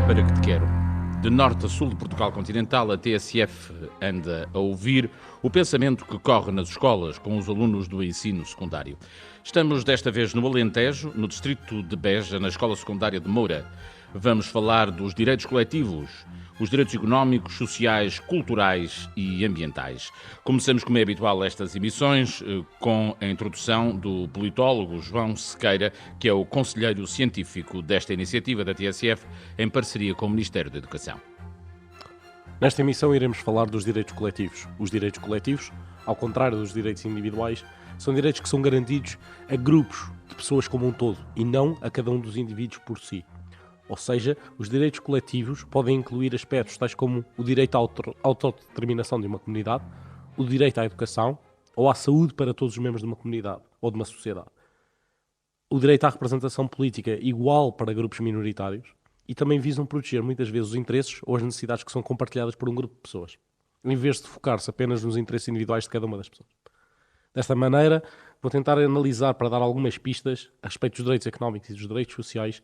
para que te quero. De norte a sul de Portugal continental, a TSF anda a ouvir o pensamento que corre nas escolas com os alunos do ensino secundário. Estamos desta vez no Alentejo, no distrito de Beja, na escola secundária de Moura. Vamos falar dos direitos coletivos, os direitos económicos, sociais, culturais e ambientais. Começamos, como é habitual, estas emissões com a introdução do politólogo João Sequeira, que é o conselheiro científico desta iniciativa da TSF, em parceria com o Ministério da Educação. Nesta emissão iremos falar dos direitos coletivos. Os direitos coletivos, ao contrário dos direitos individuais, são direitos que são garantidos a grupos de pessoas como um todo e não a cada um dos indivíduos por si. Ou seja, os direitos coletivos podem incluir aspectos tais como o direito à autodeterminação de uma comunidade, o direito à educação ou à saúde para todos os membros de uma comunidade ou de uma sociedade, o direito à representação política igual para grupos minoritários e também visam proteger muitas vezes os interesses ou as necessidades que são compartilhadas por um grupo de pessoas, em vez de focar-se apenas nos interesses individuais de cada uma das pessoas. Desta maneira, vou tentar analisar para dar algumas pistas a respeito dos direitos económicos e dos direitos sociais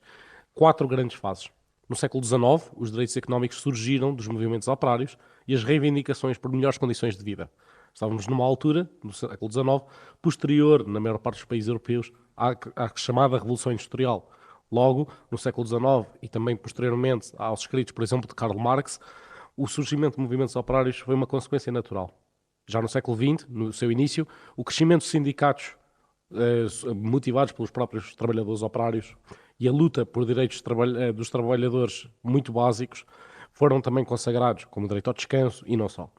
4 grandes fases. No século XIX, os direitos económicos surgiram dos movimentos operários e as reivindicações por melhores condições de vida. Estávamos numa altura, no século XIX, posterior, na maior parte dos países europeus, à chamada Revolução Industrial. Logo, no século XIX e também posteriormente aos escritos, por exemplo, de Karl Marx, o surgimento de movimentos operários foi uma consequência natural. Já no século XX, no seu início, o crescimento de sindicatos motivados pelos próprios trabalhadores operários e a luta por direitos dos trabalhadores muito básicos foram também consagrados, como o direito ao descanso e não só.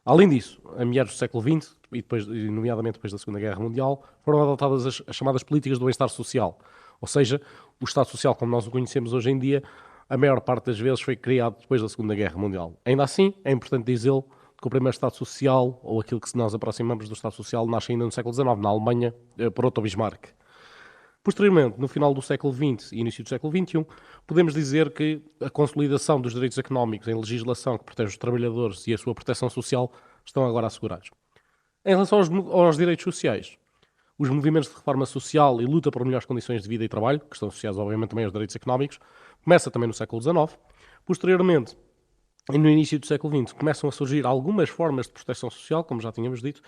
Além disso, a meados do século XX, e nomeadamente depois da Segunda Guerra Mundial, foram adotadas as chamadas políticas do bem-estar social. Ou seja, o Estado Social, como nós o conhecemos hoje em dia, a maior parte das vezes foi criado depois da Segunda Guerra Mundial. Ainda assim, é importante dizê-lo que o primeiro Estado Social, ou aquilo que nós aproximamos do Estado Social, nasce ainda no século XIX, na Alemanha, por Otto Bismarck. Posteriormente, no final do século XX e início do século XXI, podemos dizer que a consolidação dos direitos económicos em legislação que protege os trabalhadores e a sua proteção social estão agora assegurados. Em relação aos direitos sociais, os movimentos de reforma social e luta por melhores condições de vida e trabalho, que estão associados obviamente também aos direitos económicos, começa também no século XIX. Posteriormente, e no início do século XX, começam a surgir algumas formas de proteção social, como já tínhamos dito,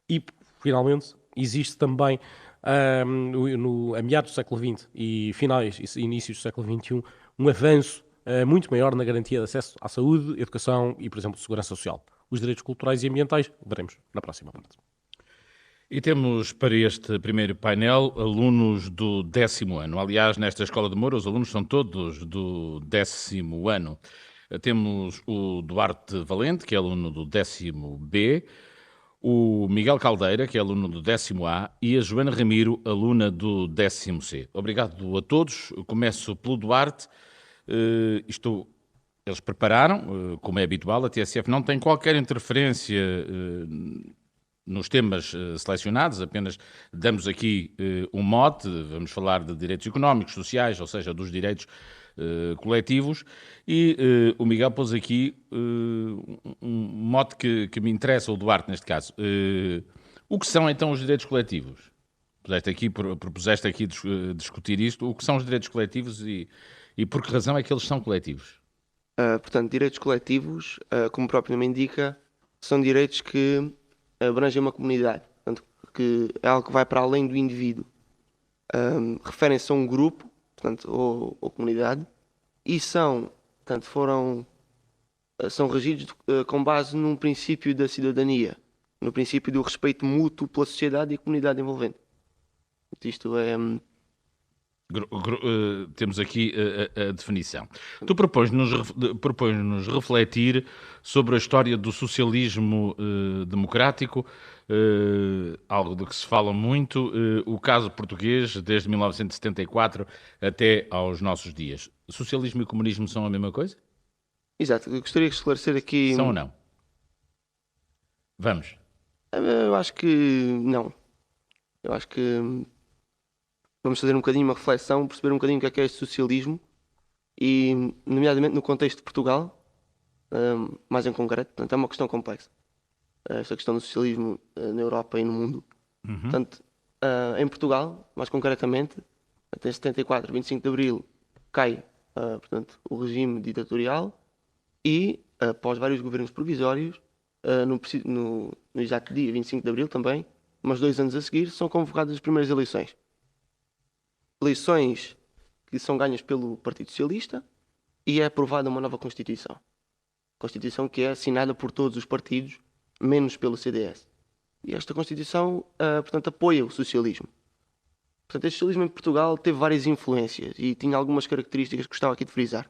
e finalmente existe também a meados do século XX e finais e inícios do século XXI, um avanço muito maior na garantia de acesso à saúde, educação e, por exemplo, segurança social. Os direitos culturais e ambientais veremos na próxima parte. E temos para este primeiro painel alunos do 10º ano. Aliás, nesta Escola de Moura, os alunos são todos do 10º ano. Temos o Duarte Valente, que é aluno do 10º B, o Miguel Caldeira, que é aluno do 10º A, e a Joana Ramiro, aluna do 10º C. Obrigado a todos. Começo pelo Duarte. Eles prepararam, como é habitual, a TSF não tem qualquer interferência nos temas selecionados, apenas damos aqui um mote, vamos falar de direitos económicos, sociais, ou seja, dos direitos coletivos, e o Miguel pôs aqui um mote que me interessa, o Duarte neste caso. O que são então os direitos coletivos? Propuseste aqui discutir isto. O que são os direitos coletivos e por que razão é que eles são coletivos? Portanto, direitos coletivos, como o próprio nome indica, são direitos que abrangem uma comunidade, portanto, que é algo que vai para além do indivíduo. Referem-se a um grupo, portanto, ou comunidade, e são regidos com base num princípio da cidadania, no princípio do respeito mútuo pela sociedade e a comunidade envolvente. Isto é... Temos aqui a definição. Tu propões-nos refletir sobre a história do socialismo democrático, algo de que se fala muito, o caso português desde 1974 até aos nossos dias. Socialismo e comunismo são a mesma coisa? Exato, eu gostaria de esclarecer aqui... São ou não? Vamos. Eu acho que não. Eu acho que... Vamos fazer um bocadinho uma reflexão, perceber um bocadinho o que é este socialismo e, nomeadamente no contexto de Portugal, mais em concreto. Portanto, é uma questão complexa. Esta questão do socialismo na Europa e no mundo. Uhum. Portanto, em Portugal, mais concretamente, até 74, 25 de Abril, cai portanto, o regime ditatorial e, após vários governos provisórios, no exato dia 25 de Abril também, mas 2 anos a seguir, são convocadas as primeiras eleições. Eleições que são ganhas pelo Partido Socialista e é aprovada uma nova Constituição. Constituição que é assinada por todos os partidos, menos pelo CDS. E esta Constituição, portanto, apoia o socialismo. Portanto, este socialismo em Portugal teve várias influências e tinha algumas características que gostava aqui de frisar.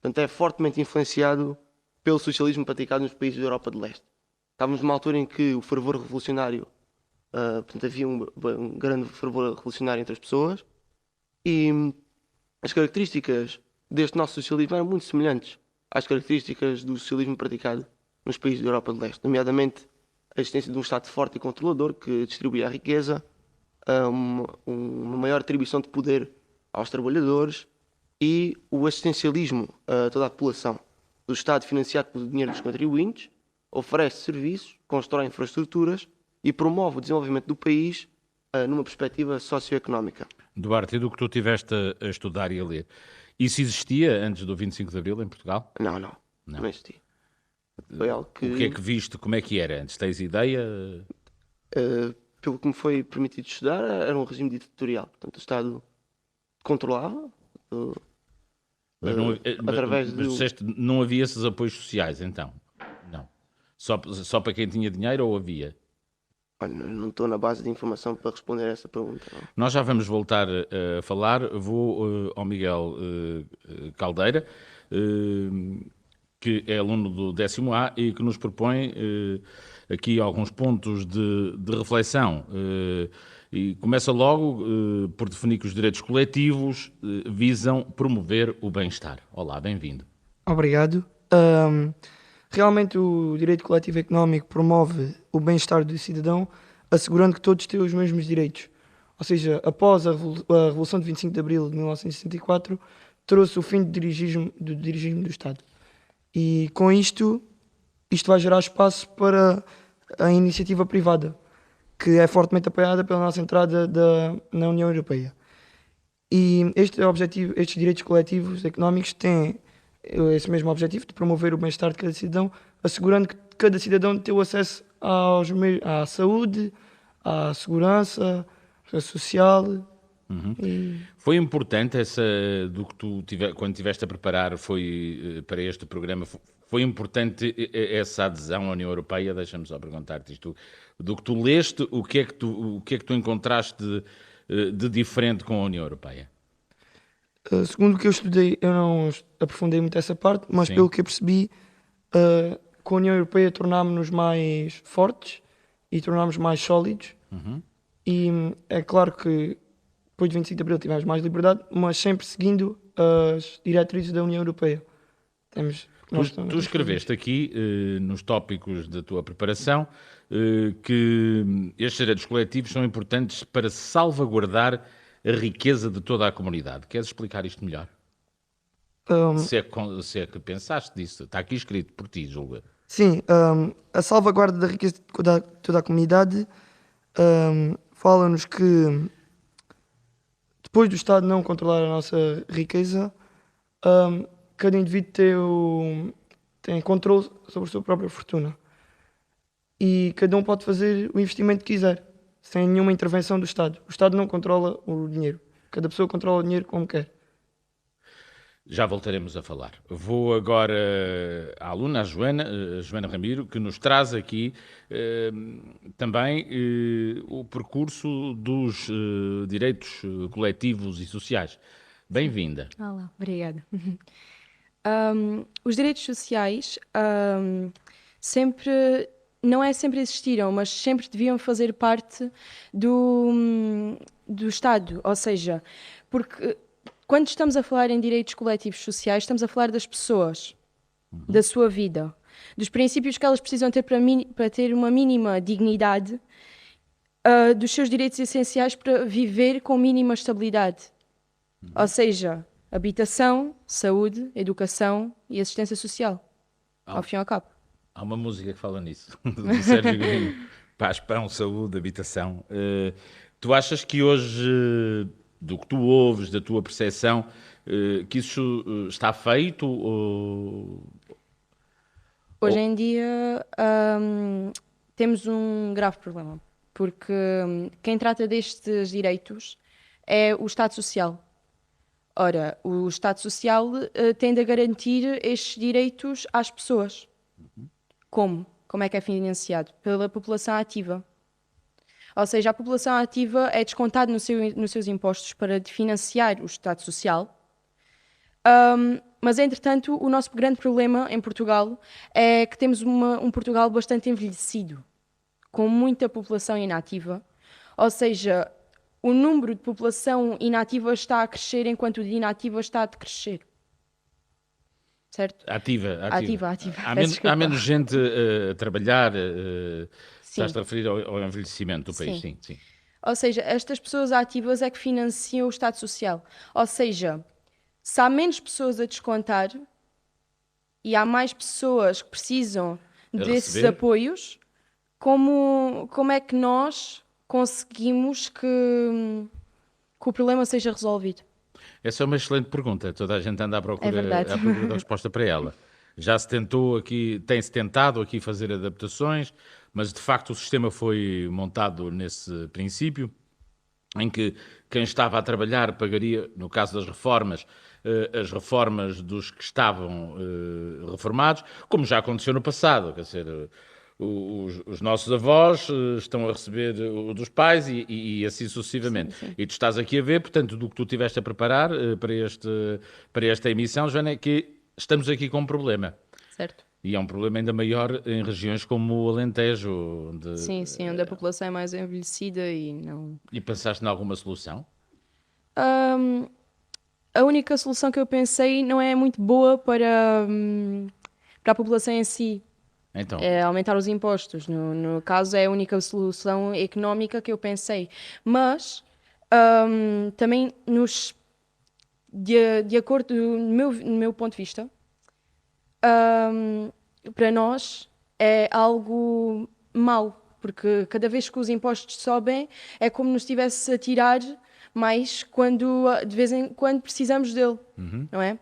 Portanto, é fortemente influenciado pelo socialismo praticado nos países da Europa de Leste. Estávamos numa altura em que o fervor revolucionário, portanto, havia um grande fervor revolucionário entre as pessoas e as características deste nosso socialismo eram muito semelhantes às características do socialismo praticado nos países da Europa de Leste, nomeadamente a existência de um Estado forte e controlador que distribuía a riqueza, uma maior atribuição de poder aos trabalhadores e o assistencialismo a toda a população. O Estado, financiado pelo dinheiro dos contribuintes, oferece serviços, constrói infraestruturas e promove o desenvolvimento do país numa perspectiva socioeconómica. Duarte, e do que tu tiveste a estudar e a ler, isso existia antes do 25 de Abril em Portugal? Não existia. Foi algo que... O que é que viste? Como é que era antes? Tens ideia? Pelo que me foi permitido estudar, era um regime ditatorial. Portanto, o Estado controlava Mas não, através mas disseste, não havia esses apoios sociais, então? Não. Só para quem tinha dinheiro ou havia? Olha, não estou na base de informação para responder a essa pergunta. Não. Nós já vamos voltar a falar. Vou ao Miguel Caldeira, que é aluno do 10º A e que nos propõe aqui alguns pontos de reflexão. E começa logo por definir que os direitos coletivos visam promover o bem-estar. Olá, bem-vindo. Obrigado. Realmente o direito coletivo económico promove o bem-estar do cidadão, assegurando que todos têm os mesmos direitos. Ou seja, após a Revolução de 25 de Abril de 1964, trouxe o fim do dirigismo do Estado. E com isto vai gerar espaço para a iniciativa privada, que é fortemente apoiada pela nossa entrada na União Europeia. E estes direitos coletivos económicos têm esse mesmo objetivo de promover o bem-estar de cada cidadão, assegurando que cada cidadão tem o acesso à saúde, à segurança, à social. Uhum. Foi importante do que tu quando estiveste a preparar para este programa, foi importante essa adesão à União Europeia? Deixa-me só perguntar-te isto. Do que tu leste, o que é que tu encontraste de diferente com a União Europeia? Segundo o que eu estudei, eu não aprofundei muito essa parte, mas Sim. pelo que eu percebi, com a União Europeia tornámos-nos mais fortes e tornámos mais sólidos. Uhum. E é claro que depois de 25 de Abril tivemos mais liberdade, mas sempre seguindo as diretrizes da União Europeia. Tu escreveste aqui, nos tópicos da tua preparação, que estes direitos coletivos são importantes para salvaguardar a riqueza de toda a comunidade. Queres explicar isto melhor? Se é que pensaste disso. Está aqui escrito por ti, julga. Sim, a salvaguarda da riqueza de toda a comunidade fala-nos que depois do Estado não controlar a nossa riqueza, cada indivíduo tem controle sobre a sua própria fortuna. E cada um pode fazer o investimento que quiser, sem nenhuma intervenção do Estado. O Estado não controla o dinheiro. Cada pessoa controla o dinheiro como quer. Já voltaremos a falar. Vou agora à aluna, a Joana Ramiro, que nos traz aqui também o percurso dos direitos coletivos e sociais. Bem-vinda. Olá, obrigada. Os direitos sociais não é sempre existiram, mas sempre deviam fazer parte do Estado. Ou seja, porque quando estamos a falar em direitos coletivos sociais, estamos a falar das pessoas, da sua vida, dos princípios que elas precisam ter para ter uma mínima dignidade, dos seus direitos essenciais para viver com mínima estabilidade. Ou seja, habitação, saúde, educação e assistência social, ao fim e ao cabo. Há uma música que fala nisso, do Sérgio Godinho. Paz, pão, saúde, habitação. Tu achas que hoje, do que tu ouves, da tua percepção, que isso está feito? Hoje em dia temos um grave problema, porque quem trata destes direitos é o Estado Social. Ora, o Estado Social tende a garantir estes direitos às pessoas. Como? Como é que é financiado? Pela população ativa. Ou seja, a população ativa é descontada nos seus impostos para financiar o Estado Social. Mas, entretanto, o nosso grande problema em Portugal é que temos um Portugal bastante envelhecido, com muita população inativa. Ou seja, o número de população inativa está a crescer enquanto o de inativa está a decrescer. Certo? Ativa. Há menos gente a trabalhar. Sim. Estás-te a referir ao envelhecimento do país? Sim. Sim. Ou seja, estas pessoas ativas é que financiam o Estado Social. Ou seja, se há menos pessoas a descontar e há mais pessoas que precisam desses receber. apoios, como é que nós conseguimos que o problema seja resolvido? Essa é uma excelente pergunta. Toda a gente anda à procura, É verdade. à procura da resposta para ela. Já se tentou aqui, tem-se tentado aqui fazer adaptações, mas de facto o sistema foi montado nesse princípio, em que quem estava a trabalhar pagaria, no caso das reformas, as reformas dos que estavam reformados, como já aconteceu no passado. Quer dizer, os nossos avós estão a receber o dos pais e assim sucessivamente. Sim. E tu estás aqui a ver, portanto, do que tu tiveste a preparar para esta emissão, Joana, é que estamos aqui com um problema. Certo? E é um problema ainda maior em regiões como o Alentejo. Sim, onde a população é mais envelhecida e não... E pensaste em alguma solução? A única solução que eu pensei não é muito boa para a população em si. Então, É aumentar os impostos. No caso, é a única solução económica que eu pensei. Mas também de acordo no meu ponto de vista, para nós é algo mau, porque cada vez que os impostos sobem é como nos estivesse a tirar mais quando de vez em quando precisamos dele, não é?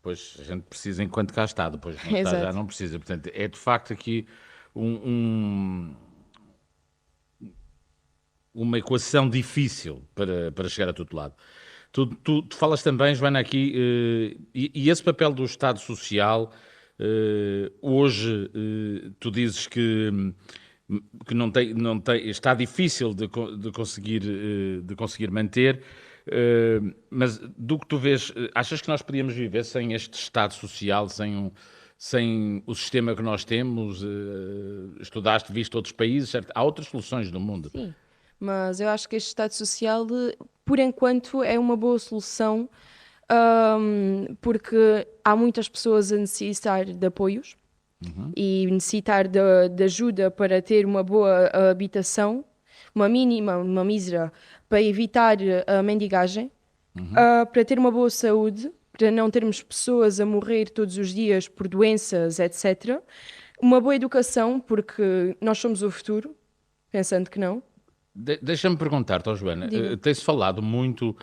pois a gente precisa enquanto cá está, depois não está, já Exato. não precisa. Portanto, é de facto aqui uma equação difícil para chegar a todo lado. Tu falas também, Joana, aqui, e esse papel do Estado Social, hoje tu dizes que não tem, está difícil de conseguir manter, mas do que tu vês, achas que nós podíamos viver sem este Estado Social, sem o sistema que nós temos? Estudaste, viste outros países, certo? Há outras soluções no mundo. Sim, mas eu acho que este Estado Social, por enquanto, é uma boa solução, porque há muitas pessoas a necessitar de apoios e necessitar de ajuda para ter uma boa habitação, uma mínima, uma mísera, para evitar a mendigagem, para ter uma boa saúde, para não termos pessoas a morrer todos os dias por doenças, etc. Uma boa educação, porque nós somos o futuro, pensando que não. Deixa-me perguntar-te, ó Joana, Diga. tem-se falado muito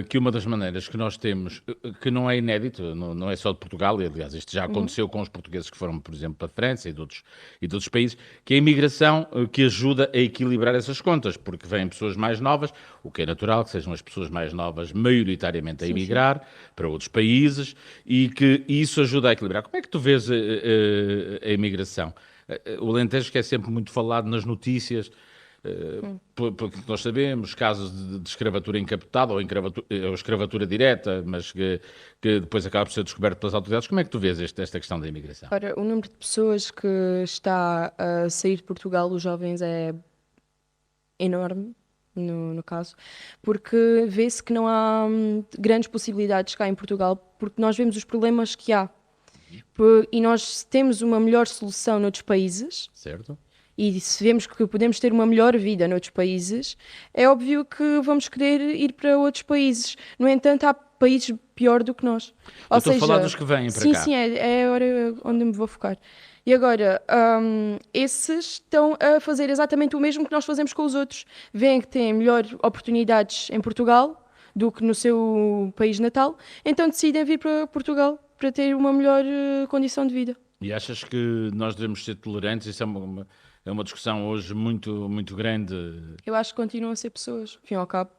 que uma das maneiras que nós temos, que não é inédito, não é só de Portugal, e aliás isto já aconteceu com os portugueses que foram, por exemplo, para a França e de outros países, que é a imigração que ajuda a equilibrar essas contas, porque vêm pessoas mais novas, o que é natural que sejam as pessoas mais novas maioritariamente a emigrar para outros países, e que isso ajuda a equilibrar. Como é que tu vês a imigração? O Alentejo, que é sempre muito falado nas notícias, porque nós sabemos casos de escravatura encapotada ou escravatura direta, mas que depois acaba por ser descoberto pelas autoridades. Como é que tu vês esta questão da imigração? Ora, o número de pessoas que está a sair de Portugal, os jovens, é enorme, no caso, porque vê-se que não há grandes possibilidades cá em Portugal, porque nós vemos os problemas que há. E nós temos uma melhor solução noutros países, Certo? e se vemos que podemos ter uma melhor vida noutros países, é óbvio que vamos querer ir para outros países. No entanto, há países pior do que nós. Eu estou a falar dos que vêm para cá. Sim, é a hora onde me vou focar. E agora, esses estão a fazer exatamente o mesmo que nós fazemos com os outros. Veem que têm melhores oportunidades em Portugal do que no seu país natal, então decidem vir para Portugal para ter uma melhor condição de vida. E achas que nós devemos ser tolerantes? Isso é uma discussão hoje muito, muito grande. Eu acho que continuam a ser pessoas, ao fim e ao cabo.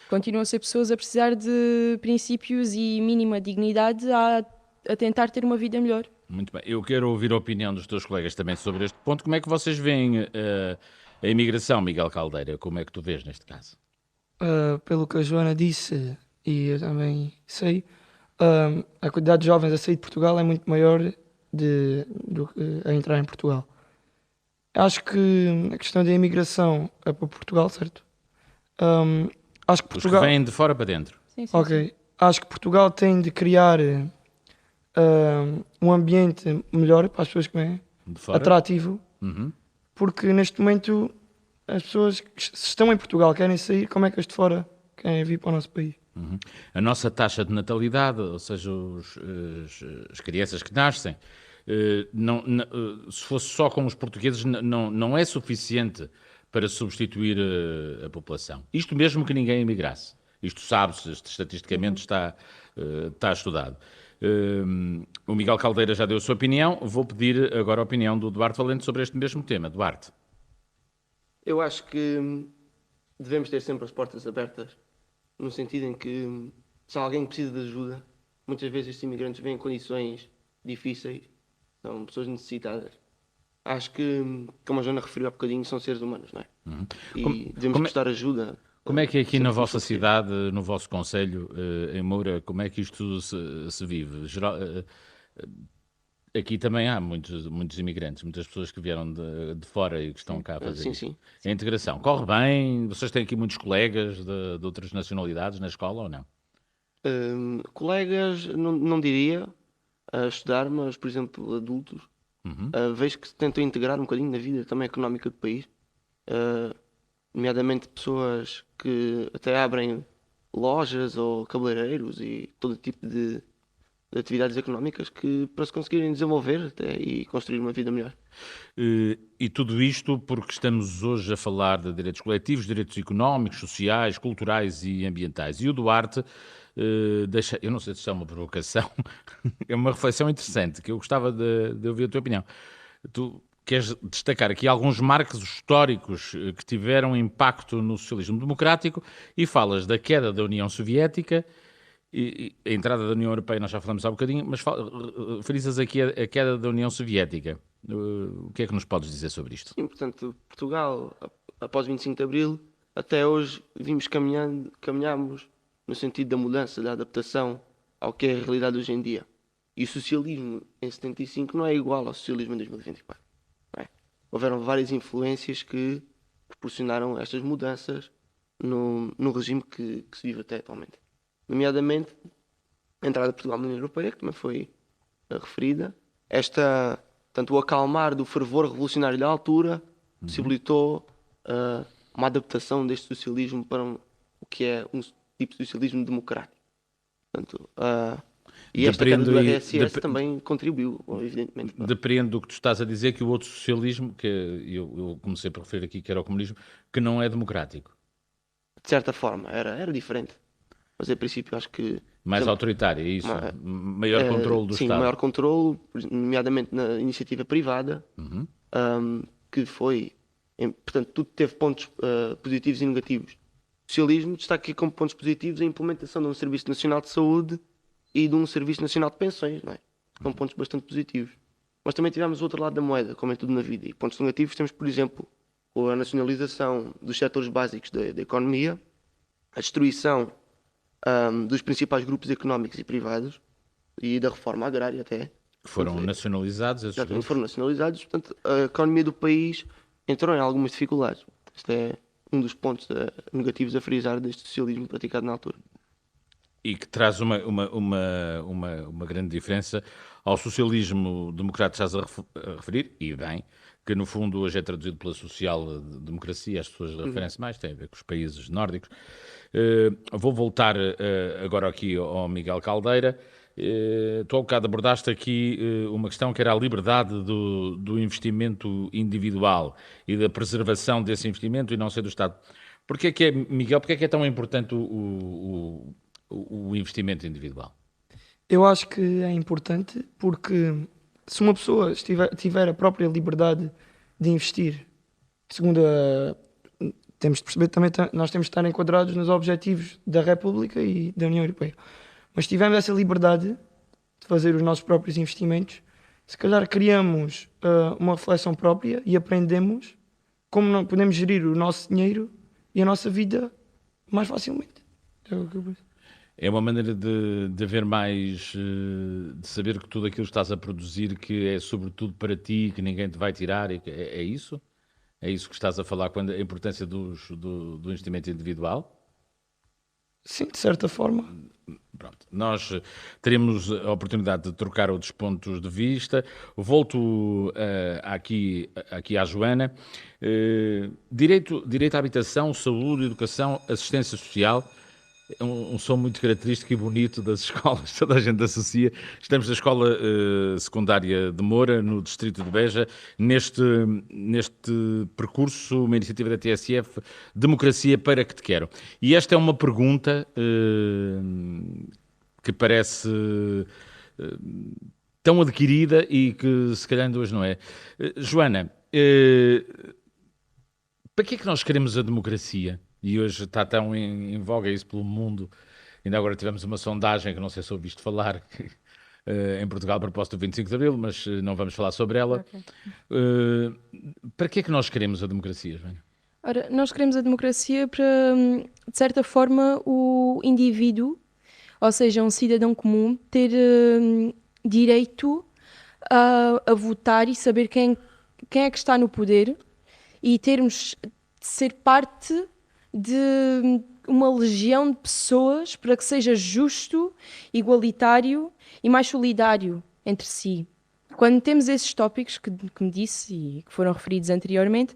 Continuam a ser pessoas a precisar de princípios e mínima dignidade a tentar ter uma vida melhor. Muito bem. Eu quero ouvir a opinião dos teus colegas também sobre este ponto. Como é que vocês veem a imigração, Miguel Caldeira? Como é que tu vês neste caso? Pelo que a Joana disse, e eu também sei, a quantidade de jovens a sair de Portugal é muito maior do que a entrar em Portugal. Acho que a questão da imigração é para Portugal, certo? Acho que Os Portugal... que vêm de fora para dentro. Sim, sim, Ok. Acho que Portugal tem de criar um ambiente melhor para as pessoas que vêm, De fora. atrativo, Uhum. porque neste momento as pessoas que se estão em Portugal querem sair, como é que as de fora querem vir para o nosso país? Uhum. A nossa taxa de natalidade, ou seja, as crianças que nascem, se fosse só com os portugueses, não é suficiente para substituir a população. Isto mesmo que ninguém emigrasse. Isto sabe-se, estatisticamente está estudado. O Miguel Caldeira já deu a sua opinião. Vou pedir agora a opinião do Duarte Valente sobre este mesmo tema. Duarte. Eu acho que devemos ter sempre as portas abertas, no sentido em que se alguém precisa de ajuda, muitas vezes estes imigrantes vêm em condições difíceis, são pessoas necessitadas. Acho que, como a Joana referiu há bocadinho, são seres humanos, não é? E devemos prestar ajuda. Como é que aqui na sempre que vossa conseguir. cidade, no vosso concelho, em Moura, como é que isto se vive? Aqui também há muitos imigrantes, muitas pessoas que vieram de fora e que estão cá a fazer Sim, isto. sim. A integração corre bem? Vocês têm aqui muitos colegas de outras nacionalidades na escola ou não? Colegas, não diria a estudar, mas, por exemplo, adultos, vejo que se tentam integrar um bocadinho na vida também económica do país, nomeadamente pessoas que até abrem lojas ou cabeleireiros e todo tipo de atividades económicas que para se conseguirem desenvolver até e construir uma vida melhor. E tudo isto porque estamos hoje a falar de direitos coletivos, direitos económicos, sociais, culturais e ambientais. E o Duarte deixa, eu não sei se isto é uma provocação, é uma reflexão interessante, que eu gostava de ouvir a tua opinião. Tu queres destacar aqui alguns marcos históricos que tiveram impacto no socialismo democrático e falas da queda da União Soviética e a entrada da União Europeia, nós já falamos há um bocadinho, mas frisas aqui a queda da União Soviética. O que é que nos podes dizer sobre isto? Sim, portanto, Portugal, após 25 de Abril, até hoje vimos caminhamos no sentido da mudança, da adaptação ao que é a realidade hoje em dia. E o socialismo em 75 não é igual ao socialismo em 2024. Não é? Houveram várias influências que proporcionaram estas mudanças no regime que se vive até atualmente. Nomeadamente, a entrada de Portugal na União Europeia, que também foi referida. Tanto o acalmar do fervor revolucionário da altura possibilitou uma adaptação deste socialismo para o que é um tipo de socialismo democrático. Portanto, e esta queda do RSS também contribuiu, evidentemente. Depreendo do que tu estás a dizer, que o outro socialismo, que eu comecei por referir aqui, que era o comunismo, que não é democrático. De certa forma, era diferente. Mas, em princípio, acho que... Mais autoritário, é isso? Maior controle do Estado. Sim, maior controle, nomeadamente na iniciativa privada, que foi... Portanto, tudo teve pontos positivos e negativos. O socialismo destaca aqui como pontos positivos a implementação de um Serviço Nacional de Saúde e de um Serviço Nacional de Pensões, não é? São pontos bastante positivos. Mas também tivemos o outro lado da moeda, como é tudo na vida. E pontos negativos temos, por exemplo, a nacionalização dos setores básicos da economia, a destruição dos principais grupos económicos e privados e da reforma agrária até. Foram nacionalizados esses grupos? Foram nacionalizados, portanto, a economia do país entrou em algumas dificuldades. Este é um dos pontos negativos a frisar deste socialismo praticado na altura. E que traz uma grande diferença ao socialismo democrático, estás a referir, e bem, que no fundo hoje é traduzido pela social-democracia, as pessoas referem-se mais, tem a ver com os países nórdicos. Vou voltar agora aqui ao Miguel Caldeira. Tu há um bocado abordaste aqui uma questão que era a liberdade do investimento individual e da preservação desse investimento e não ser do Estado. Miguel, porque é que é tão importante o investimento individual? Eu acho que é importante porque se uma pessoa tiver a própria liberdade de investir, segundo temos de perceber também, nós temos de estar enquadrados nos objetivos da República e da União Europeia. Mas se tivermos essa liberdade de fazer os nossos próprios investimentos, se calhar criamos uma reflexão própria e aprendemos como não podemos gerir o nosso dinheiro e a nossa vida mais facilmente. É o que eu penso. É uma maneira de haver mais, de saber que tudo aquilo que estás a produzir, que é sobretudo para ti, que ninguém te vai tirar, é isso? É isso que estás a falar, quando a importância do investimento individual? Sim, de certa forma. Pronto, nós teremos a oportunidade de trocar outros pontos de vista. Volto aqui à Joana. Direito à habitação, saúde, educação, assistência social. É um som muito característico e bonito das escolas, toda a gente associa. Estamos na escola secundária de Moura, no distrito de Beja, neste percurso, uma iniciativa da TSF, Democracia para que te quero. E esta é uma pergunta que parece tão adquirida e que se calhar ainda hoje não é. Joana, para que é que nós queremos a democracia? E hoje está tão em voga isso pelo mundo. Ainda agora tivemos uma sondagem que não sei se ouviste falar em Portugal a propósito do 25 de Abril, mas não vamos falar sobre ela. Ok. Para que é que nós queremos a democracia, Joana? Ora, nós queremos a democracia para, de certa forma, o indivíduo, ou seja, um cidadão comum, ter direito a votar e saber quem é que está no poder e termos de ser parte de uma legião de pessoas para que seja justo, igualitário e mais solidário entre si. Quando temos esses tópicos que me disse e que foram referidos anteriormente,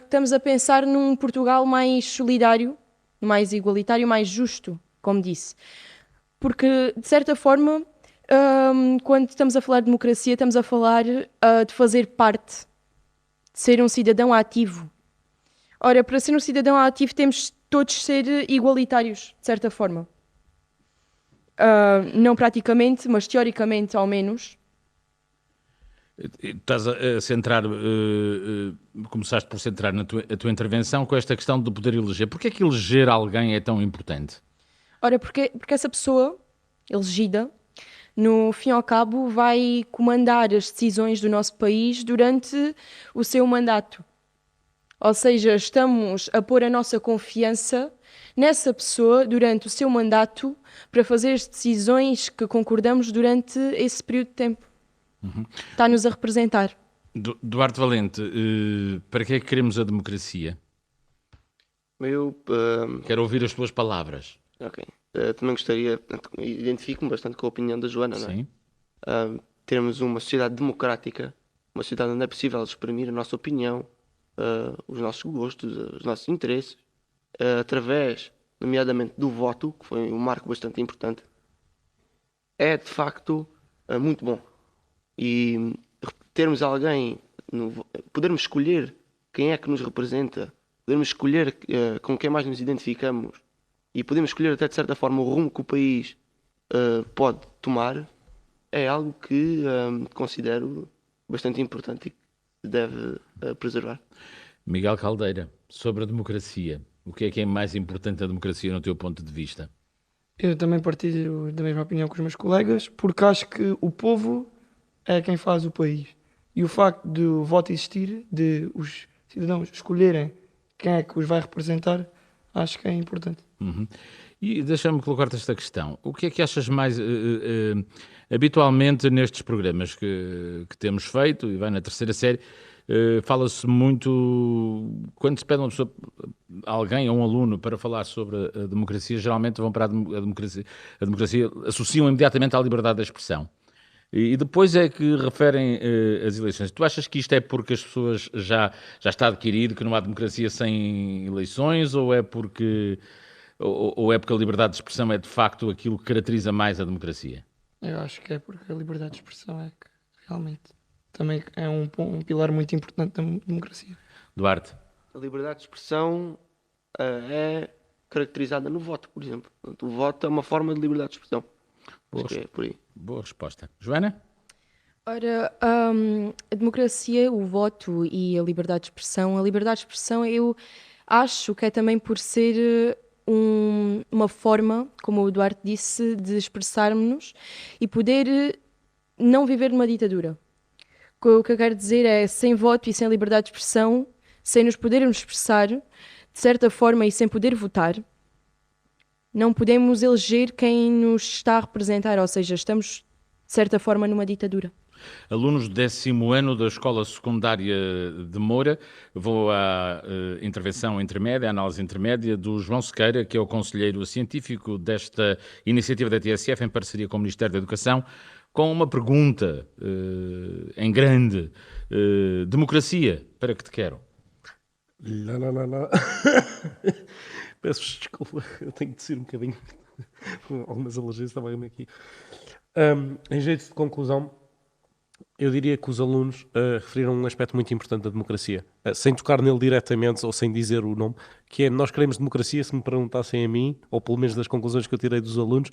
estamos a pensar num Portugal mais solidário, mais igualitário, mais justo, como disse. Porque, de certa forma, quando estamos a falar de democracia, estamos a falar de fazer parte, de ser um cidadão ativo. Ora, para ser um cidadão ativo temos todos de ser igualitários, de certa forma. Não praticamente, mas teoricamente ao menos. Estás a centrar, começaste por centrar a tua intervenção com esta questão do poder eleger. Porquê é que eleger alguém é tão importante? Ora, porque essa pessoa elegida, no fim ao cabo, vai comandar as decisões do nosso país durante o seu mandato. Ou seja, estamos a pôr a nossa confiança nessa pessoa durante o seu mandato para fazer as decisões que concordamos durante esse período de tempo. Está-nos a representar. Duarte Valente, para que é que queremos a democracia? Quero ouvir as tuas palavras. Ok. Também gostaria, identifico-me bastante com a opinião da Joana, não é? Sim. Termos uma sociedade democrática, uma sociedade onde é possível exprimir a nossa opinião, os nossos gostos, os nossos interesses, através, nomeadamente, do voto, que foi um marco bastante importante, é de facto muito bom. E termos alguém, podermos escolher quem é que nos representa, podermos escolher com quem mais nos identificamos e podemos escolher até de certa forma o rumo que o país pode tomar, é algo que considero bastante importante e que se deve preservar. Miguel Caldeira, sobre a democracia, o que é mais importante da democracia no teu ponto de vista? Eu também partilho da mesma opinião que os meus colegas, porque acho que o povo é quem faz o país. E o facto de o voto existir, de os cidadãos escolherem quem é que os vai representar, acho que é importante. Uhum. E deixa-me colocar-te esta questão. O que é que achas mais habitualmente nestes programas que temos feito, e vai na terceira série, fala-se muito, quando se pede uma pessoa, alguém ou um aluno para falar sobre a democracia, geralmente vão para a democracia, associam imediatamente à liberdade da expressão. E depois é que referem as eleições. Tu achas que isto é porque as pessoas já está adquirido que não há democracia sem eleições, ou é porque a liberdade de expressão é de facto aquilo que caracteriza mais a democracia? Eu acho que é porque a liberdade de expressão é que realmente também é um pilar muito importante da democracia. Duarte? A liberdade de expressão é caracterizada no voto, por exemplo. Portanto, o voto é uma forma de liberdade de expressão. Acho que é por aí. Boa resposta. Joana? Ora, a democracia, o voto e a liberdade de expressão. A liberdade de expressão eu acho que é também por ser uma forma, como o Duarte disse, de expressarmos-nos e poder não viver numa ditadura. O que eu quero dizer é, sem voto e sem liberdade de expressão, sem nos podermos expressar, de certa forma, e sem poder votar, não podemos eleger quem nos está a representar, ou seja, estamos, de certa forma, numa ditadura. Alunos do 10º ano da Escola Secundária de Moura, vou à intervenção intermédia, à análise intermédia do João Sequeira, que é o conselheiro científico desta iniciativa da TSF, em parceria com o Ministério da Educação, com uma pergunta em grande. Democracia, para que te quero? Não. Peço desculpa, eu tenho de ser um bocadinho. Algumas alergias estavam aqui. Em jeito de conclusão, eu diria que os alunos referiram um aspecto muito importante da democracia, sem tocar nele diretamente ou sem dizer o nome, que é nós queremos democracia, se me perguntassem a mim, ou pelo menos das conclusões que eu tirei dos alunos,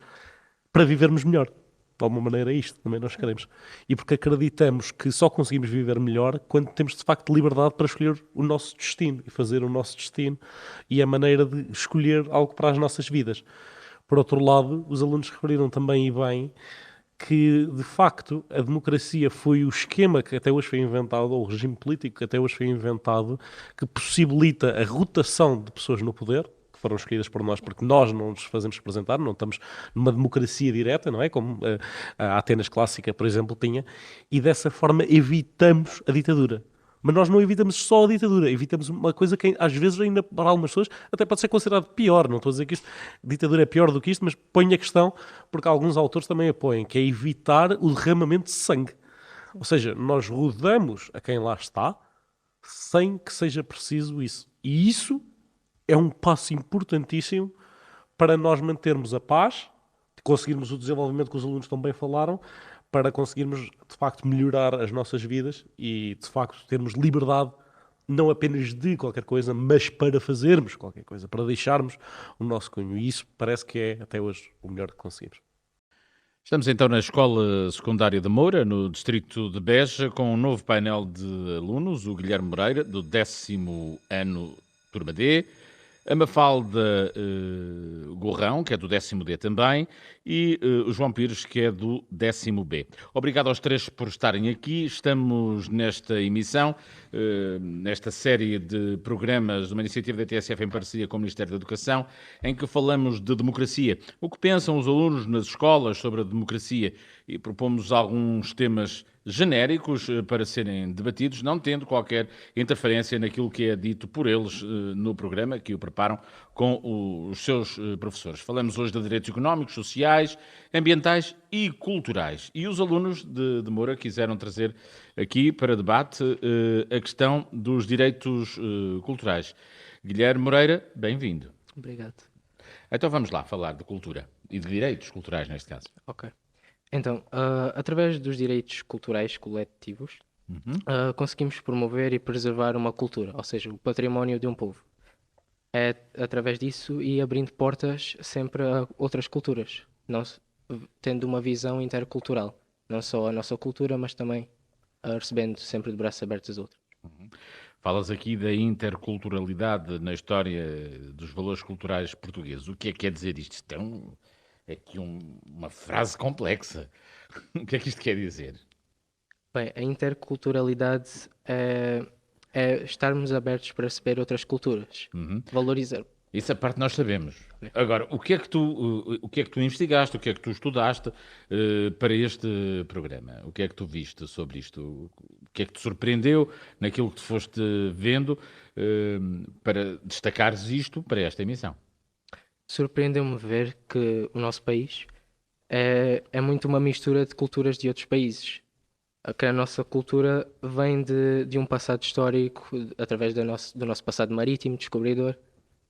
para vivermos melhor. De alguma maneira é isto, também nós queremos. E porque acreditamos que só conseguimos viver melhor quando temos de facto liberdade para escolher o nosso destino e fazer o nosso destino e a maneira de escolher algo para as nossas vidas. Por outro lado, os alunos referiram também e bem que, de facto, a democracia foi o esquema que até hoje foi inventado, ou o regime político que até hoje foi inventado, que possibilita a rotação de pessoas no poder, que foram escolhidas por nós, porque nós não nos fazemos representar, não estamos numa democracia direta, não é? Como a Atenas clássica, por exemplo, tinha, e dessa forma evitamos a ditadura. Mas nós não evitamos só a ditadura, evitamos uma coisa que às vezes ainda para algumas pessoas até pode ser considerado pior. Não estou a dizer que ditadura é pior do que isto, mas ponho a questão, porque alguns autores também apoiam, que é evitar o derramamento de sangue. Ou seja, nós rodamos a quem lá está sem que seja preciso isso. E isso é um passo importantíssimo para nós mantermos a paz, conseguirmos o desenvolvimento que os alunos também falaram, para conseguirmos, de facto, melhorar as nossas vidas e, de facto, termos liberdade, não apenas de qualquer coisa, mas para fazermos qualquer coisa, para deixarmos o nosso cunho. E isso parece que é, até hoje, o melhor que conseguimos. Estamos então na Escola Secundária de Moura, no distrito de Beja, com um novo painel de alunos, o Guilherme Moreira, do 10º ano, turma D, a Mafalda Gorrão, que é do 10º D também, e o João Pires, que é do 10º B. Obrigado aos três por estarem aqui. Estamos nesta emissão, nesta série de programas de uma iniciativa da TSF em parceria com o Ministério da Educação, em que falamos de democracia. O que pensam os alunos nas escolas sobre a democracia? E propomos alguns temas genéricos para serem debatidos, não tendo qualquer interferência naquilo que é dito por eles no programa, que o preparam com os seus professores. Falamos hoje de direitos económicos, sociais, ambientais e culturais. E os alunos de Moura quiseram trazer aqui para debate a questão dos direitos culturais. Guilherme Moreira, bem-vindo. Obrigado. Então vamos lá falar de cultura e de direitos culturais, neste caso. Ok. Então, através dos direitos culturais coletivos, conseguimos promover e preservar uma cultura, ou seja, o património de um povo. É através disso e abrindo portas sempre a outras culturas, tendo uma visão intercultural. Não só a nossa cultura, mas também recebendo sempre de braços abertos as outras. Falas aqui da interculturalidade na história dos valores culturais portugueses. O que é que quer dizer isto? Isto é aqui uma frase complexa. O que é que isto quer dizer? Bem, a interculturalidade é estarmos abertos para receber outras culturas, valorizar. Isso a parte nós sabemos. Agora, o que é que tu investigaste, o que é que tu estudaste para este programa? O que é que tu viste sobre isto? O que é que te surpreendeu naquilo que tu foste vendo para destacares isto para esta emissão? Surpreendeu-me ver que o nosso país é muito uma mistura de culturas de outros países. Que a nossa cultura vem de um passado histórico, através do nosso passado marítimo, descobridor,